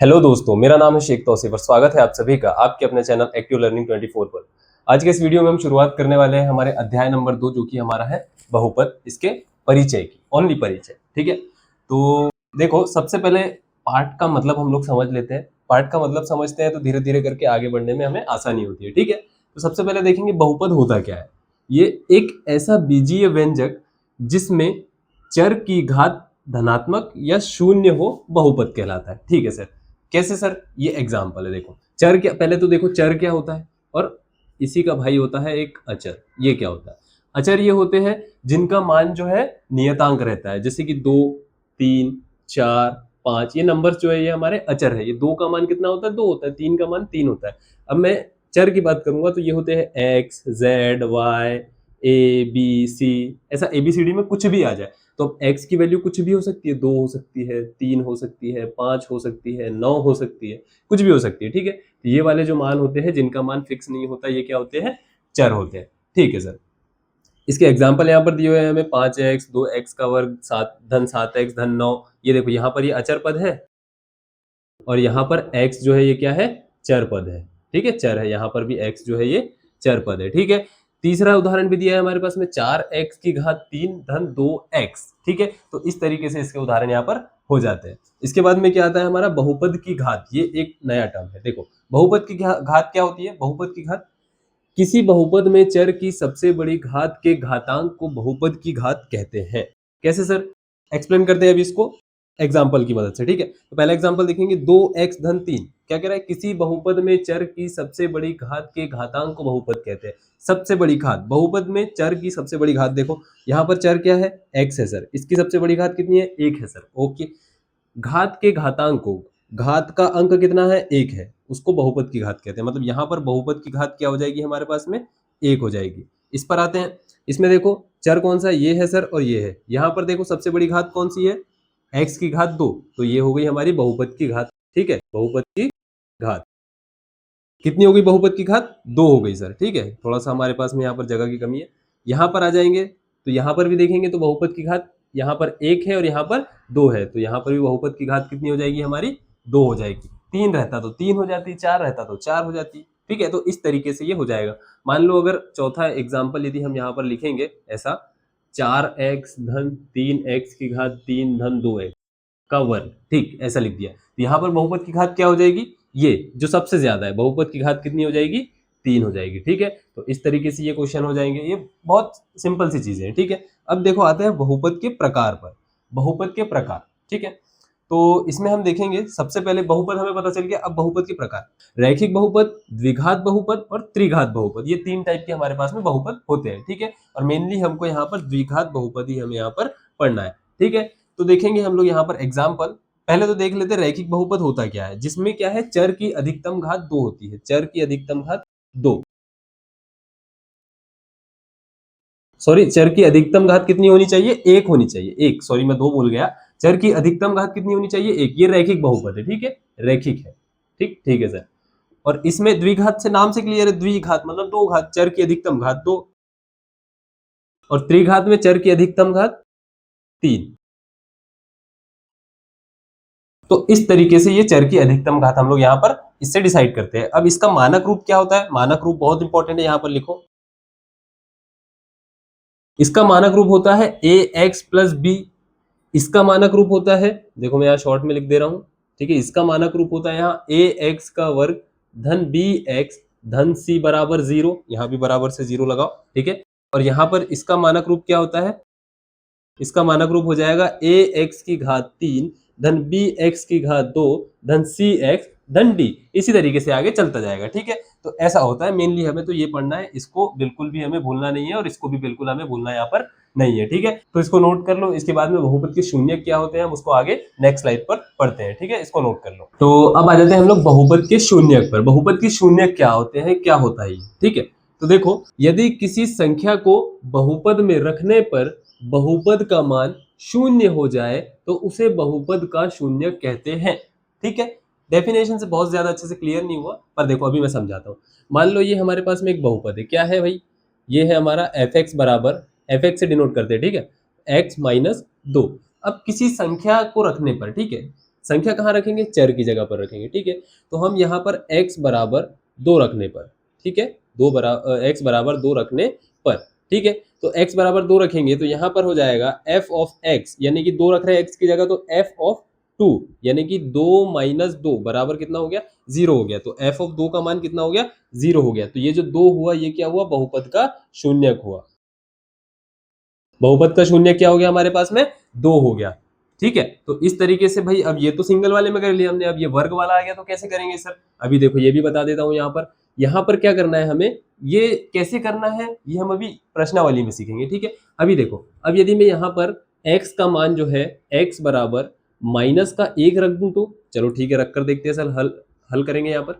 Hello दोस्तों, मेरा नाम है शेख तौसीफ और स्वागत है आप सभी का आपके अपने चैनल एक्टिव लर्निंग 24 पर। आज के इस वीडियो में हम शुरुआत करने वाले हैं हमारे अध्याय नंबर 2 जो कि हमारा है बहुपद, इसके परिचय की, ओनली परिचय। ठीक है, तो देखो सबसे पहले पार्ट का मतलब हम लोग समझ लेते हैं। पार्ट का मतलब समझते हैं तो धीरे धीरे करके आगे बढ़ने में हमें आसानी होती है। ठीक है, तो सबसे पहले देखेंगे बहुपद होता क्या है। ये एक ऐसा बीजीय व्यंजक जिसमें चर की घात धनात्मक या शून्य हो बहुपद कहलाता है। ठीक है सर, कैसे सर? ये एग्जाम्पल है। देखो चर क्या, पहले तो देखो चर क्या होता है और इसी का भाई होता है एक अचर। ये क्या होता है? अचर ये होते हैं जिनका मान जो है नियतांक रहता है, जैसे कि 2, 3, 4, 5। ये नंबर्स जो है ये हमारे अचर है। ये 2 का मान कितना होता है? 2 होता है। 3 का मान 3 होता है। अब मैं चर की बात करूंगा तो ये होते हैं एक्स, जेड, वाई, ए, बी, सी। ऐसा एबीसीडी में कुछ भी आ जाए तो अब x की वैल्यू कुछ भी हो सकती है। 2 हो सकती है, 3 हो सकती है, 5 हो सकती है, 9 हो सकती है, कुछ भी हो सकती है। ठीक है, तो ये वाले जो मान होते हैं जिनका मान फिक्स नहीं होता, ये क्या होते हैं? चर होते हैं। ठीक है सर, इसके एग्जाम्पल यहाँ पर दिए हुए हैं हमें। 5x, 2x का वर्ग, 7x धन 9। ये देखो यहाँ पर ये अचर पद है और यहाँ पर x जो है ये क्या है? चर पद है। ठीक है, चर है। यहाँ पर भी x जो है ये चर पद है। ठीक है, तीसरा उदाहरण भी दिया है हमारे पास में, 4x की घात 3 धन 2x। ठीक है, तो इस तरीके से इसके उदाहरण यहाँ पर हो जाते हैं। इसके बाद में क्या आता है हमारा? बहुपद की घात। ये एक नया टर्म है। देखो बहुपद की घात क्या होती है? बहुपद की घात, किसी बहुपद में चर की सबसे बड़ी घात के घातांक को बहुपद की घात कहते हैं। कैसे सर? एक्सप्लेन करते हैं अभी इसको एग्जाम्पल की मदद से। ठीक है, तो पहला एग्जाम्पल देखेंगे, 2x धन 3। क्या कह रहा है? किसी बहुपद में चर की सबसे बड़ी घात के घातांक को बहुपद कहते हैं। सबसे बड़ी घात, बहुपद में चर की सबसे बड़ी घात। देखो यहाँ पर चर क्या है? x है सर। इसकी सबसे बड़ी घात कितनी है? 1 है सर। ओके, घात के घातांक को, घात का अंक कितना है? 1 है, उसको बहुपद की घात कहते हैं। मतलब यहाँ पर बहुपद की घात क्या हो जाएगी हमारे पास में? 1 हो जाएगी। इस पर आते हैं। इसमें देखो चर कौन सा? ये है सर और ये है। यहाँ पर देखो सबसे बड़ी घात कौन सी है? x की घात 2, तो ये हो गई हमारी बहुपद की घात। ठीक है, बहुपद की घात कितनी हो गई? बहुपद की घात 2 हो गई सर। ठीक है, थोड़ा सा हमारे पास में यहाँ पर जगह की कमी है। यहाँ पर आ जाएंगे तो यहाँ पर भी देखेंगे तो बहुपद की घात यहाँ पर 1 है और यहाँ पर 2 है, तो यहाँ पर भी बहुपद की घात कितनी हो जाएगी हमारी? 2 हो जाएगी। 3 रहता तो 3 हो जाती, 4 रहता तो 4 हो जाती। ठीक है, तो इस तरीके से ये हो जाएगा। मान लो अगर चौथा एग्जाम्पल यदि हम यहाँ पर लिखेंगे ऐसा, 4x धन 3x की घात 3 धन 2x का वर्ग। ठीक, ऐसा लिख दिया तो यहाँ पर बहुपद की घात क्या हो जाएगी? ये जो सबसे ज्यादा है, बहुपद की घात कितनी हो जाएगी? 3 हो जाएगी। ठीक है, तो इस तरीके से ये क्वेश्चन हो जाएंगे। ये बहुत सिंपल सी चीजें हैं। ठीक है, अब देखो आते हैं बहुपद के प्रकार पर। बहुपद के प्रकार, ठीक है, तो इसमें हम देखेंगे सबसे पहले बहुपद हमें पता चल गया। अब बहुपद के प्रकार, रैखिक बहुपद, द्विघात बहुपद और त्रिघात बहुपद, ये 3 टाइप के हमारे पास में बहुपद होते हैं। ठीक है, और मेनली हमको यहाँ पर द्विघात बहुपद ही हमें यहाँ पर पढ़ना है। ठीक है, तो देखेंगे हम लोग यहाँ पर एग्जाम्पल। पहले तो देख लेते हैं रैखिक बहुपद होता क्या है, जिसमें क्या है? चर की अधिकतम घात 2 होती है। चर की अधिकतम घात 2, सॉरी, चर की अधिकतम घात कितनी होनी चाहिए? 1 होनी चाहिए। 1, सॉरी मैं 2 बोल गया। चर की अधिकतम घात कितनी होनी चाहिए? 1। ये रैखिक बहुपद है। ठीक है, रैखिक है। ठीक, ठीक है सर। और इसमें द्विघात से नाम से क्लियर है, द्विघात मतलब 2 घात, चर की अधिकतम घात 2। और त्रिघात में चर की अधिकतम घात 3। तो इस तरीके से ये चर की अधिकतम घात हम लोग यहाँ पर इससे डिसाइड करते हैं। अब इसका मानक रूप क्या होता है? मानक रूप बहुत इंपॉर्टेंट है, यहाँ पर लिखो। इसका मानक रूप होता है ए एक्स प्लस बी। इसका मानक रूप होता है, देखो मैं यहाँ शॉर्ट में लिख दे रहा हूं। ठीक है, इसका मानक रूप होता है यहाँ ए एक्स का वर्ग धन बी एक्स धन सी बराबर 0। यहाँ भी बराबर से 0 लगाओ। ठीक है, और यहाँ पर इसका मानक रूप क्या होता है? इसका मानक रूप हो जाएगा ए एक्स की घात 3 धन बी एक्स की घात 2 धन सी एक्स धन डी। इसी तरीके से आगे चलता जाएगा। ठीक है, तो ऐसा होता है। मेनली हमें तो ये पढ़ना है, इसको बिल्कुल भी हमें भूलना नहीं है और इसको भी बिल्कुल हमें भूलना यहाँ पर नहीं है। ठीक है, तो इसको नोट कर लो। इसके बाद में बहुपद के शून्य क्या होते हैं हम उसको आगे नेक्स्ट स्लाइड पर पढ़ते हैं। ठीक है, इसको नोट कर लो। तो अब आ जाते हैं हम लोग बहुपद के शून्य पर। बहुपद के शून्य क्या होते हैं, क्या होता है ये? ठीक है, तो देखो यदि किसी संख्या को बहुपद में रखने पर बहुपद का मान शून्य हो जाए तो उसे बहुपद का शून्य कहते हैं। ठीक है, डेफिनेशन से बहुत ज्यादा अच्छे से क्लियर नहीं हुआ, पर देखो अभी मैं समझाता हूँ। मान लो ये हमारे पास में एक बहुपद है। क्या है भाई? ये है हमारा एफ एक्स बराबर, एफ एक्स से डिनोट करते हैं। ठीक है, एक्स माइनस 2। अब किसी संख्या को रखने पर, ठीक है, संख्या कहाँ रखेंगे, चर की जगह पर रखेंगे, ठीक है। तो हम यहाँ पर x बराबर 2 रखने पर, ठीक है, x बराबर 2 रखने पर, ठीक है, तो x बराबर 2 रखेंगे तो यहाँ पर हो जाएगा f ऑफ x, यानी कि 2 रख रहे हैं x की जगह, तो f ऑफ 2 यानी कि 2 माइनस 2 बराबर कितना हो गया, 0 हो गया। तो f ऑफ 2 का मान कितना हो गया, 0 हो गया। तो ये जो 2 हुआ ये क्या हुआ, बहुपद का शून्यक हुआ। बहुपद का शून्य क्या हो गया हमारे पास में, 2 हो गया, ठीक है। तो इस तरीके से भाई, अब ये तो सिंगल वाले में कर लिया हमने, अब ये वर्ग वाला आ गया तो कैसे करेंगे सर, अभी देखो ये भी बता देता हूं। यहाँ पर क्या करना है हमें, ये कैसे करना है ये हम अभी प्रश्नावली में सीखेंगे, ठीक है। अभी देखो, अब यदि मैं यहाँ पर x का मान जो है x बराबर माइनस का 1 रख दूं तो चलो ठीक है, रख कर देखते हैं सर, हल करेंगे यहाँ पर,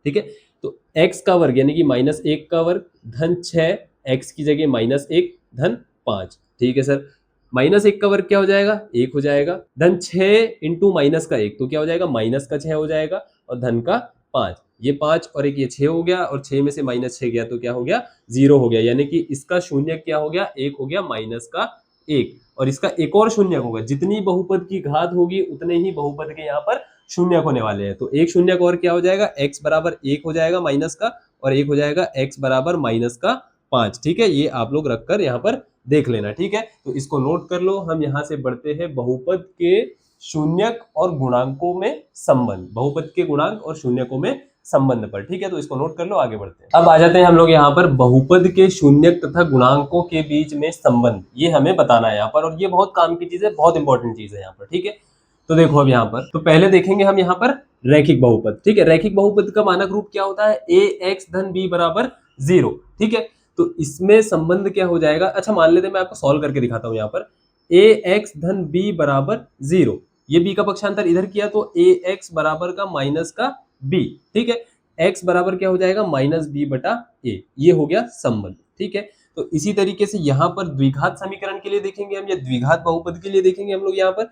ठीक है। तो x का वर्ग यानी कि -1 का वर्ग धन 6, x की जगह -1 धन 5, ठीक है सर। -1 का वर्ग क्या हो जाएगा, 1 हो जाएगा, धन 6 इंटू माइनस का 1 तो क्या हो जाएगा, माइनस का 6 हो जाएगा, और धन का 5, ये 5 और एक ये 6 हो गया, और 6 में से -6 गया तो क्या हो गया, 0 हो गया। यानी कि इसका शून्य क्या हो गया, 1 हो गया, माइनस का 1, और इसका एक और शून्य होगा। जितनी बहुपद की घात होगी उतने ही बहुपद के यहाँ पर शून्य होने वाले हैं। तो एक शून्य और क्या हो जाएगा, x बराबर 1 हो जाएगा माइनस का, और एक हो जाएगा x बराबर -5, ठीक है। ये आप लोग रखकर यहाँ पर देख लेना, ठीक है। तो इसको नोट कर लो। हम यहाँ से बढ़ते हैं बहुपद के शून्यक और गुणांकों में संबंध, बहुपद के गुणांक और शून्यकों में संबंध पर, ठीक है। तो इसको नोट कर लो, आगे बढ़ते हैं। अब आ जाते हैं हम लोग यहाँ पर बहुपद के शून्यक तथा गुणांकों के बीच में संबंध, ये हमें बताना है यहाँ पर, और ये बहुत काम की चीज है, बहुत इंपॉर्टेंट चीज है यहाँ पर, ठीक है। तो देखो अब यहाँ पर, तो पहले देखेंगे हम यहाँ पर रैखिक बहुपद, ठीक है। रैखिक बहुपद का मानक रूप क्या होता है, ax धन b बराबर 0, ठीक है। तो इसमें संबंध क्या हो जाएगा, अच्छा मान लेते हैं, मैं आपको सॉल्व करके दिखाता हूँ। यहाँ पर ax धन b बराबर 0, ये b का पक्षांतर इधर किया तो ax बराबर का माइनस का b, ठीक है। x बराबर क्या हो जाएगा, -b बटा a, ये हो गया संबंध, ठीक है। तो इसी तरीके से यहाँ पर द्विघात समीकरण के लिए देखेंगे हम, या द्विघात बहुपद के लिए देखेंगे हम लोग यहाँ पर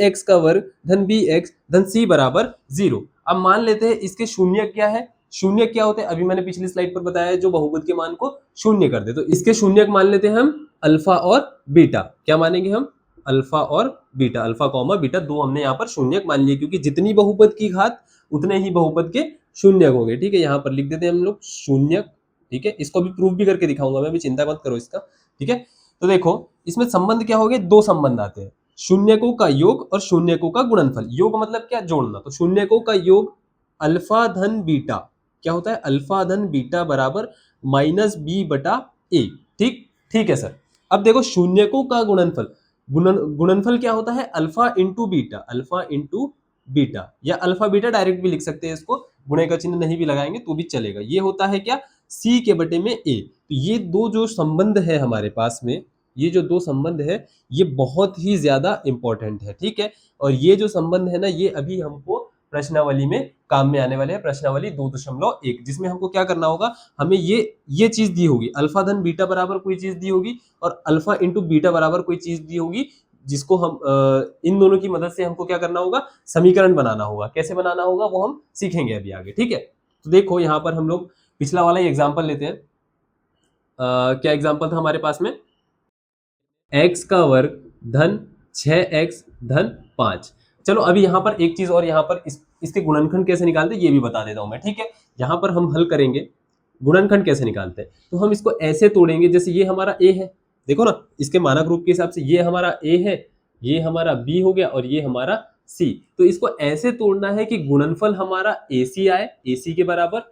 ax का वर्ग धन bx धन c बराबर 0। अब मान लेते हैं इसके शून्य क्या है, शून्य क्या होते हैं, अभी मैंने पिछली स्लाइड पर बताया है, जो बहुपद के मान को शून्य कर दे। तो इसके शून्यक मान लेते हैं हम अल्फा और बीटा, क्या मानेंगे हम, अल्फा और बीटा, अल्फा कॉमा बीटा, दो हमने यहाँ पर शून्यक मान लिए, क्योंकि जितनी बहुपद की घात उतने ही बहुपद के शून्यक होंगे, ठीक है। यहाँ पर लिख देते हैं हम लोग शून्यक, ठीक है। इसको भी प्रूफ भी करके दिखाऊंगा मैं, भी चिंता मत करो इसका, ठीक है। तो देखो इसमें संबंध क्या हो गए, दो संबंध आते हैं, शून्यकों का योग और शून्यकों का गुणनफल। योग मतलब क्या, जोड़ना। तो शून्यकों का योग अल्फा धन बीटा क्या होता है, अल्फा धन बीटा बराबर -b बटा a, ठीक है सर। अब देखो शून्यकों का गुणनफल, गुणनफल क्या होता है, alpha into beta, alpha into beta, या अल्फा बीटा डायरेक्ट भी लिख सकते हैं इसको, गुणे का चिन्ह नहीं भी लगाएंगे तो भी चलेगा। ये होता है क्या, c के बटे में a। तो ये दो जो संबंध है हमारे पास में, ये जो दो संबंध है ये बहुत ही ज्यादा इंपॉर्टेंट है, ठीक है। और ये जो संबंध है ना, ये अभी हमको प्रश्नावली में काम में आने वाले हैं, प्रश्नावली 2.1, जिसमें हमको क्या करना होगा, हमें ये चीज दी होगी, अल्फा धन बीटा बराबर कोई चीज दी होगी, और अल्फा इंटू बीटा बराबर कोई चीज दी होगी, जिसको हम इन दोनों की मदद से हमको क्या करना होगा, समीकरण बनाना होगा। कैसे बनाना होगा वो हम सीखेंगे अभी आगे, ठीक है। तो देखो यहाँ पर हम लोग पिछला वाला ही एग्जाम्पल लेते हैं। क्या एग्जाम्पल था हमारे पास में, x का वर्ग धन 6x धन 5। चलो अभी यहाँ पर एक चीज और, यहाँ पर इसके गुणनखंड कैसे निकालते हैं ये भी बता देता हूं मैं, ठीक है। यहाँ पर हम हल करेंगे, गुणनखंड कैसे निकालते हैं, तो हम इसको ऐसे तोड़ेंगे, जैसे ये हमारा a है, देखो ना, इसके मानक रूप के हिसाब से ये हमारा a है, ये हमारा b हो गया, और ये हमारा c। तो इसको ऐसे तोड़ना है कि गुणनफल हमारा ac आए, ac के बराबर,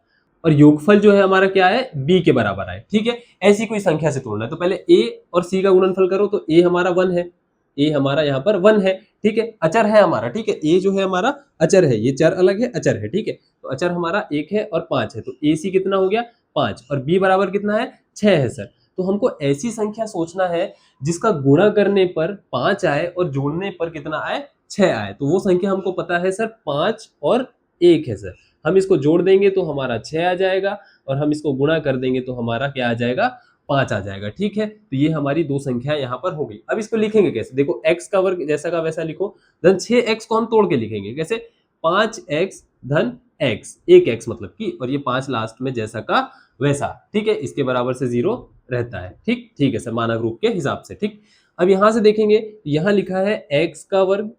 और योगफल जो है हमारा क्या है, b के बराबर आए, ठीक है। ऐसी कोई संख्या से तोड़ना है। तो पहले a और c का गुणनफल करो, तो a हमारा 1 है, a हमारा यहाँ पर 1 है, ठीक है, अचर है हमारा, ठीक है। a जो है हमारा अचर है, ये चर अलग है, अचर है, ठीक है। तो अचर हमारा 1 है और 5 है, तो ac कितना हो गया, 5, और b बराबर कितना है, 6 है सर। तो हमको ऐसी संख्या सोचना है जिसका गुणा करने पर 5 आए और जोड़ने पर कितना आए, 6 आए। तो वो संख्या हमको पता है सर, 5 और 1 है सर। हम इसको जोड़ देंगे तो हमारा 6 आ जाएगा, और हम इसको गुणा कर देंगे तो हमारा क्या आ जाएगा, 5 आ जाएगा, ठीक है। तो ये हमारी दो संख्या यहाँ पर हो गई। अब इसको लिखेंगे कैसे, देखो x का वर्ग जैसा का वैसा लिखो, धन 6x को हम तोड़ के लिखेंगे कैसे, 5x धन x, 1x मतलब की, और ये 5 लास्ट में जैसा का वैसा, ठीक है। इसके बराबर से 0 रहता है, ठीक है सर, मानक रूप के हिसाब से, ठीक। अब यहाँ से देखेंगे, यहाँ लिखा है x का वर्ग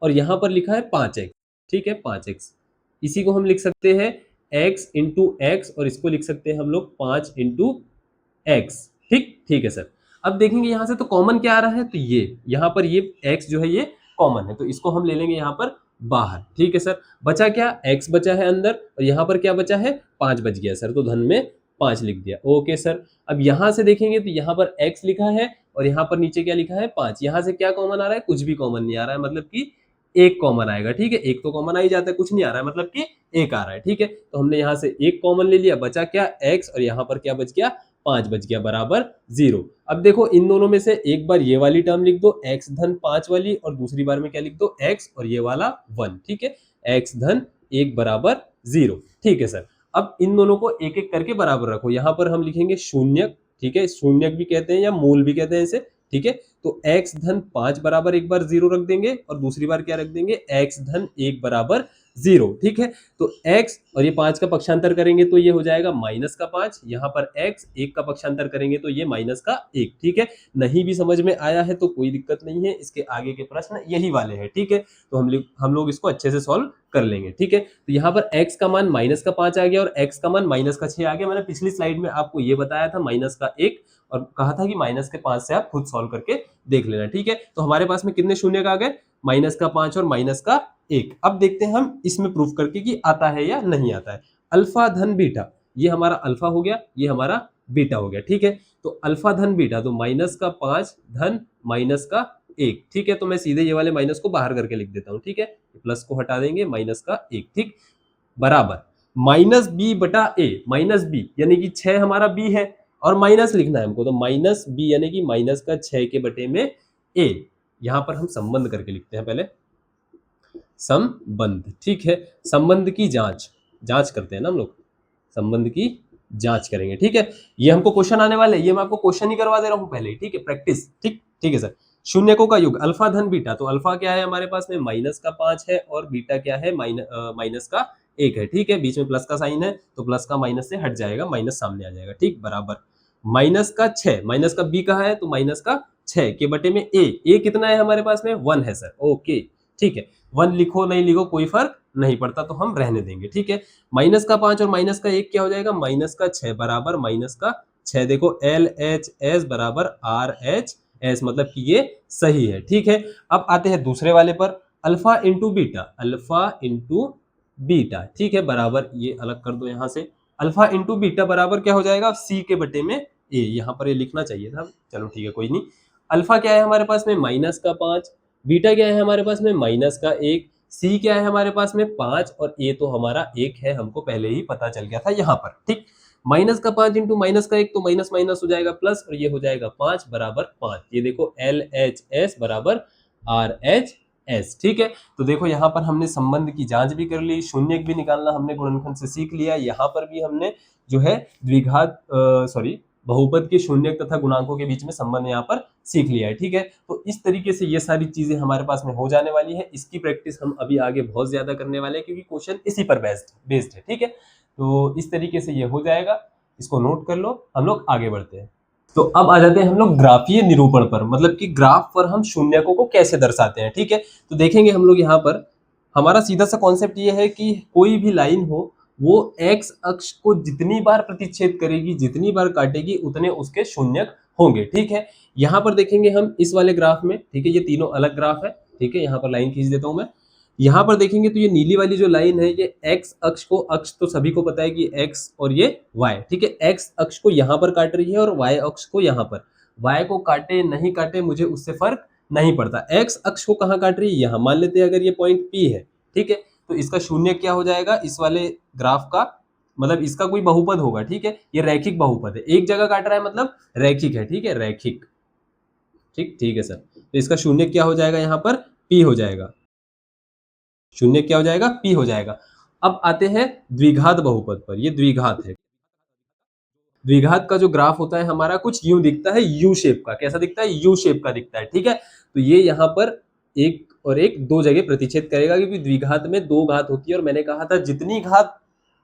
और यहाँ पर लिखा है 5x, ठीक है 5x। इसी को हम लिख सकते हैं x इंटू एक्स और इसको लिख सकते हैं हम लोग 5 इंटू एक्स। ठीक है सर। अब देखेंगे यहाँ से तो कॉमन क्या आ रहा है, तो ये यहाँ पर ये x जो है ये कॉमन है, तो इसको हम ले लेंगे यहाँ पर बाहर। ठीक है सर। बचा क्या, x बचा है अंदर और यहाँ पर क्या बचा है 5 बच गया सर, तो धन में 5 लिख दिया। Okay sir. अब यहाँ से देखेंगे तो यहाँ पर x लिखा है और यहाँ पर नीचे क्या लिखा है 5। यहाँ से क्या कॉमन आ रहा है, कुछ भी कॉमन नहीं आ रहा है, मतलब कि एक कॉमन आएगा। ठीक है, एक तो कॉमन आ ही जाता है, कुछ नहीं आ रहा है मतलब कि एक आ रहा है। ठीक है, तो हमने यहाँ से एक कॉमन ले लिया, बचा क्या x और यहाँ पर क्या बच गया 5 बच गया बराबर 0। अब देखो इन दोनों में से एक बार ये वाली टर्म लिख दो x धन 5 वाली और दूसरी बार में क्या लिख दो x और ये वाला 1। ठीक है, x धन 1 बराबर 0। ठीक है सर। अब इन दोनों को एक एक करके बराबर रखो। यहाँ पर हम लिखेंगे शून्यक, ठीक है, शून्यक भी कहते हैं या मूल भी कहते हैं इसे। ठीक है, तो x धन 5 बराबर एक बार 0 रख देंगे और दूसरी बार क्या रख देंगे x धन 1 बराबर 0। ठीक है, तो x और ये 5 का पक्षांतर करेंगे तो ये हो जाएगा माइनस का 5, यहाँ पर x 1 का पक्षांतर करेंगे तो ये माइनस का 1। ठीक है, नहीं भी समझ में आया है तो कोई दिक्कत नहीं है, इसके आगे के प्रश्न यही वाले हैं। ठीक है, तो हम लोग इसको अच्छे से सॉल्व कर लेंगे। ठीक है, तो यहाँ पर x का मान माइनस का 5 आ गया और x का मान माइनस का 6 आ गया। मैंने पिछली स्लाइड में आपको ये बताया था माइनस का 1 और कहा था कि माइनस के 5 से आप खुद सॉल्व करके देख लेना। ठीक है, तो हमारे पास में कितने शून्य आ गए, माइनस का 5 और माइनस का 1। अब देखते हैं हम इसमें प्रूफ करके कि आता है या नहीं आता है। अल्फा धन बीटा, ये हमारा अल्फा हो गया, ये हमारा बीटा हो गया। ठीक है, तो अल्फा धन बीटा तो माइनस का 5 धन माइनस का 1। ठीक है, तो मैं सीधे ये वाले माइनस को बाहर करके लिख देता हूँ। ठीक है, प्लस को हटा देंगे, माइनस का 1। ठीक, बराबर माइनस बी बटा ए। माइनस बी यानी कि 6 हमारा बी है और माइनस लिखना है हमको, तो माइनस बी यानी कि माइनस का 6 के बटे में ए। यहां पर हम संबंध करके लिखते हैं पहले, संबंध। ठीक है, संबंध की जांच करते हैं ना हम लोग, संबंध की जांच करेंगे। ठीक है, ये हमको क्वेश्चन आने वाले, ये मैं आपको क्वेश्चन ही करवा दे रहा हूं पहले। ठीक है, प्रैक्टिस। ठीक है सर। शून्यकों का योग अल्फा धन बीटा, तो अल्फा क्या है हमारे पास में माइनस का 5 है और बीटा क्या है माइनस का 1 है। ठीक है, बीच में प्लस का साइन है तो प्लस का माइनस से हट जाएगा, माइनस सामने आ जाएगा। ठीक, बराबर माइनस का 6, माइनस का बी कहा है तो माइनस का 6 के बटे में ए कितना है हमारे पास में 1 है सर। ओके, ठीक है, 1 लिखो नहीं लिखो कोई फर्क नहीं पड़ता, तो हम रहने देंगे। ठीक है, माइनस का 5 और माइनस का 1 क्या हो जाएगा, माइनस का 6 बराबर माइनस का 6। देखो एल एच एस बराबर आर एच एस, मतलब कि ये सही है। ठीक है, अब आते हैं दूसरे वाले पर, alpha into beta, alpha into beta. ठीक है, बराबर ये अलग कर दो यहाँ से, अल्फा इंटू बीटा बराबर क्या हो जाएगा सी के बटे में ए। यहाँ पर ये लिखना चाहिए था, चलो ठीक है कोई नहीं। अल्फा क्या है हमारे पास में माइनस का 5, बीटा क्या है हमारे पास में माइनस का 1, सी क्या है हमारे पास में 5 और ए तो हमारा 1 है, हमको पहले ही पता चल गया था यहाँ पर। ठीक, माइनस का 5 इंटू माइनस का 1 तो माइनस माइनस हो जाएगा प्लस और ये हो जाएगा 5 बराबर 5। ये देखो एल एच एस बराबर आर एच एस। ठीक है, तो देखो यहाँ पर हमने संबंध की जांच भी कर ली, शून्यक भी निकालना हमने गुणनखंड से सीख लिया। यहाँ पर भी हमने जो है द्विघात बहुपद के शून्यक तथा गुणांकों के बीच में संबंध यहाँ पर सीख लिया है। ठीक है, तो इस तरीके से ये सारी चीजें हमारे पास में हो जाने वाली है। इसकी प्रैक्टिस हम अभी आगे बहुत ज्यादा करने वाले हैं क्योंकि क्वेश्चन इसी पर बेस्ड है। ठीक है, तो इस तरीके से ये हो जाएगा, इसको नोट कर लो, हम लोग आगे बढ़ते हैं। तो अब आ जाते हैं हम लोग ग्राफीय निरूपण पर, मतलब कि ग्राफ पर हम शून्यकों को कैसे दर्शाते हैं। ठीक है, तो देखेंगे हम लोग यहाँ पर, हमारा सीधा सा कॉन्सेप्ट ये है कि कोई भी लाइन हो वो एक्स अक्ष को जितनी बार प्रतिच्छेद करेगी, जितनी बार काटेगी, उतने उसके शून्यक होंगे। ठीक है, यहाँ पर देखेंगे हम इस वाले ग्राफ में। ठीक है, ये तीनों अलग ग्राफ है। ठीक है, यहाँ पर लाइन खींच देता हूं मैं। यहाँ पर देखेंगे तो ये नीली वाली जो लाइन है ये एक्स अक्ष को, अक्ष तो सभी को पता है कि एक्स और ये वाई। ठीक है, एक्स अक्ष को यहाँ पर काट रही है और वाई अक्ष को यहाँ पर। वाई को काटे नहीं काटे मुझे उससे फर्क नहीं पड़ता, एक्स अक्ष को कहाँ काट रही है, यहाँ मान लेते हैं अगर ये पॉइंट पी है। ठीक है, तो इसका शून्य क्या हो जाएगा इस वाले ग्राफ का, मतलब इसका कोई बहुपद होगा। ठीक है, ये रैखिक बहुपद है, एक जगह काट रहा है मतलब रैखिक है। ठीक है, रैखिक। ठीक है सर, तो इसका शून्य क्या हो जाएगा यहाँ पर पी हो जाएगा, शून्य क्या हो जाएगा पी हो जाएगा। अब आते हैं द्विघात बहुपद पर, ये द्विघात है। द्विघात का जो ग्राफ होता है हमारा कुछ यूं दिखता है, यू शेप का। कैसा दिखता है, यू शेप का दिखता है। ठीक है, तो ये यहाँ पर एक और एक दो जगह प्रतिच्छेद करेगा क्योंकि द्विघात में 2 घात होती है और मैंने कहा था जितनी घात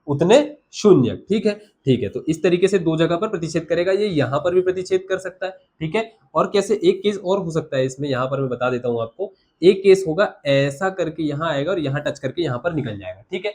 उतने शून्य। ठीक है, तो इस तरीके से 2 जगह पर प्रतिच्छेद करेगा, ये यहाँ पर भी प्रतिच्छेद कर सकता है। ठीक है, और कैसे, एक केस और हो सकता है इसमें, यहाँ पर मैं बता देता हूँ आपको एक केस होगा ऐसा करके यहाँ आएगा और यहाँ टच करके यहाँ पर निकल जाएगा, ठीक है।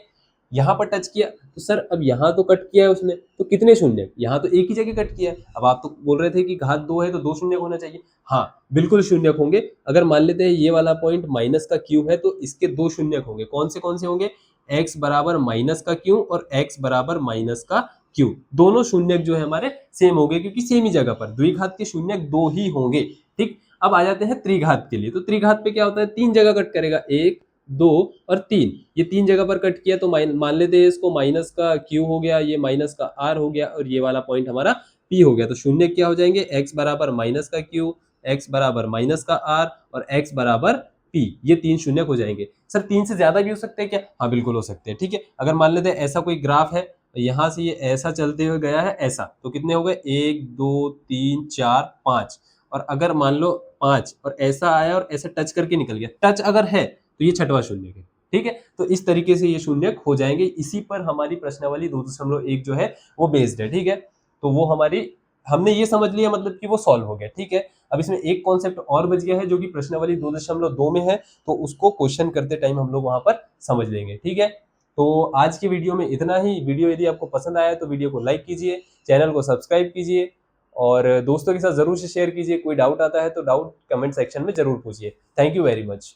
यहाँ पर टच किया तो सर अब यहाँ तो कट किया है उसने, तो कितने शून्य, यहाँ तो एक ही जगह कट किया है। अब आप तो बोल रहे थे कि घात 2 है तो 2 शून्य होना चाहिए। हाँ बिल्कुल शून्य होंगे। अगर मान लेते हैं ये वाला पॉइंट माइनस का क्यू है तो इसके 2 शून्य होंगे। कौन से होंगे? x बराबर माइनस का क्यू और x बराबर माइनस का क्यू। दोनों शून्य जो है हमारे सेम होंगे क्योंकि सेम ही जगह पर द्विघात के शून्य 2 ही होंगे, ठीक। अब आ जाते हैं त्रिघात के लिए। तो त्रिघात पे क्या होता है, 3 जगह कट करेगा, 1 2 और 3। ये 3 जगह पर कट किया तो मान लेते हैं इसको माइनस का क्यू हो गया, ये माइनस का आर हो गया और ये वाला पॉइंट हमारा पी हो गया। तो शून्य क्या हो जाएंगे, x बराबर माइनस का क्यू, x बराबर माइनस का आर और x बराबर पी। ये 3 शून्य हो जाएंगे। सर 3 से ज्यादा भी हो सकते हैं क्या? हाँ बिल्कुल हो सकते हैं, ठीक है। अगर मान लेते हैं ऐसा कोई ग्राफ है, यहां से ये ऐसा चलते हुए गया है ऐसा, तो कितने हो गए, 1 2 3 4 5। और अगर मान लो 5 और ऐसा आया और ऐसा टच करके निकल गया, टच अगर है तो ये छठवां शून्य है, ठीक है। तो इस तरीके से ये शून्य हो जाएंगे। इसी पर हमारी प्रश्नावली 2.1 जो है वो बेस्ड है, ठीक है। तो वो हमारी, हमने ये समझ लिया मतलब कि वो सॉल्व हो गया, ठीक है। अब इसमें एक कॉन्सेप्ट और बच गया है जो कि प्रश्नावली 2.2 में है, तो उसको क्वेश्चन करते टाइम हम लोग वहां पर समझ लेंगे, ठीक है। तो आज की वीडियो में इतना ही। वीडियो यदि आपको पसंद आया तो वीडियो को लाइक कीजिए, चैनल को सब्सक्राइब कीजिए और दोस्तों के साथ जरूर से शेयर कीजिए। कोई डाउट आता है तो डाउट कमेंट सेक्शन में जरूर पूछिए। Thank you very much.